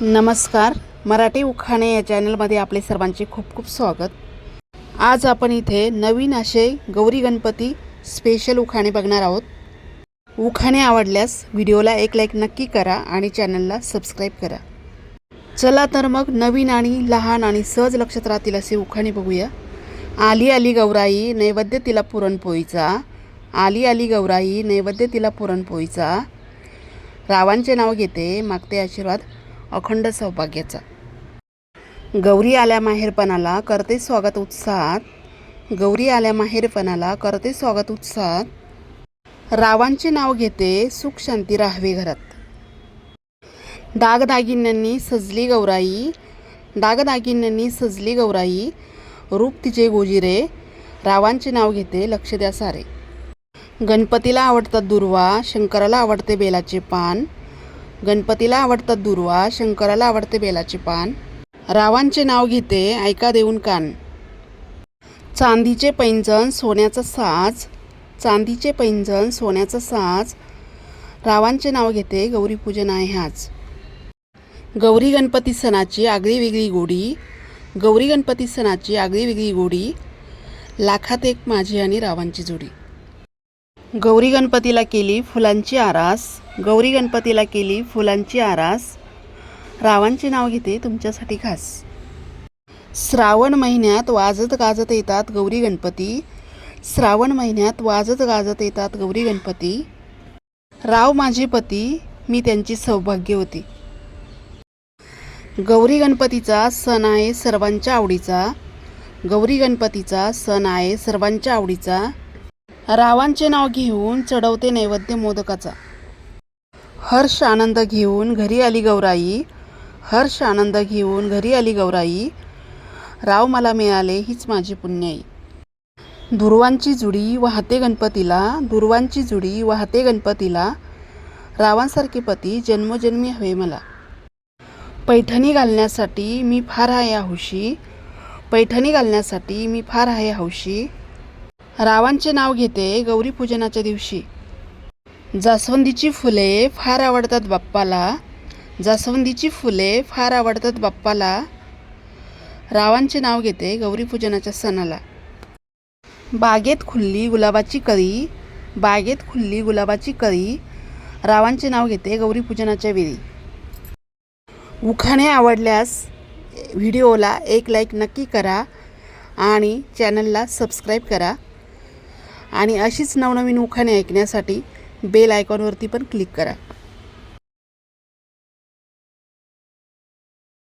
नमस्कार. मराठी उखाणे या चॅनलमध्ये आपले सर्वांचे खूप खूप स्वागत. आज आपण इथे नवीन असे गौरी गणपती स्पेशल उखाणे बघणार आहोत. उखाणे आवडल्यास व्हिडिओला एक लाईक नक्की करा आणि चॅनलला सबस्क्राईब करा. चला तर मग नवीन आणि लहान आणि सहज लक्षात राहतील असे उखाणे बघूया. आली आली गौराई नैवेद्य तिला पुरणपोळीचा. आली आली गौराई नैवेद्य तिला पुरणपोळीचा. रावांचे नाव घेते मागते आशीर्वाद अखंड सौभाग्याचा. गौरी आल्या माहेरपणाला करते स्वागत उत्साहात. गौरी आल्या माहेरपणाला करते स्वागत उत्साहात. रावांचे नाव घेते सुख शांती राहावे घरात. दागदागिन्यांनी सजली गौराई. दागदागिन्यांनी सजली गौराई. रूप तिचे गोजिरे. रावांचे नाव घेते लक्ष द्या सारे. गणपतीला आवडतात दुर्वा शंकराला आवडते बेलाचे पान. गणपतीला आवडतात दुर्वा शंकराला आवडते बेलाचे पान. रावांचे नाव घेते ऐका देऊन कान. चांदीचे पैंजण सोन्याचा साज. चांदीचे पैंजण सोन्याचा साज. रावांचे नाव घेते गौरीपूजन आहे आज. गौरी गणपती सणाची आगळी वेगळी गोडी. गौरी गणपती सणाची आगळी वेगळी गोडी. लाखात एक माझी आणि रावांची जोडी. गौरी गणपतीला केली फुलांची आरास. गौरी गणपतीला केली फुलांची आरास. रावांचे नाव घेते तुमच्यासाठी खास. श्रावण महिन्यात वाजत गाजत येतात गौरी गणपती. श्रावण महिन्यात वाजत गाजत येतात गौरी गणपती. राव माझे पती मी त्यांची सौभाग्यवती. गौरी गणपतीचा सण आहे सर्वांच्या आवडीचा. गौरी गणपतीचा सण आहे सर्वांच्या आवडीचा. रावांचे नाव घेऊन चढवते नैवेद्य मोदकाचा. हर्ष आनंद घेऊन घरी आली गौराई. हर्ष आनंद घेऊन घरी आली गौराई. राव मला मिळाले हीच माझी पुण्याई. दुर्वांची जुडी वाहते गणपतीला. दुर्वांची जुडी वाहते गणपतीला. रावांसारखे पती जन्मोजन्मी हवे मला. पैठणी घालण्यासाठी मी फार आहे हौशी. पैठणी घालण्यासाठी मी फार आहे हौशी. रावांचे नाव घेते गौरीपूजनाच्या दिवशी. जास्वंदीची फुले फार आवडतात बाप्पाला. जास्वंदीची फुले फार आवडतात बाप्पाला. रावांचे नाव घेते गौरीपूजनाच्या सणाला. बागेत खुल्ली गुलाबाची कळी. बागेत खुल्ली गुलाबाची कळी. रावांचे नाव घेते गौरीपूजनाच्या वेळी. उखाणे आवडल्यास व्हिडिओला एक लाईक नक्की करा आणि चॅनलला सबस्क्राईब करा. आणि अशीच नवनवीन उखाणे ऐकण्यासाठी बेल आयकॉनवरती पण क्लिक करा.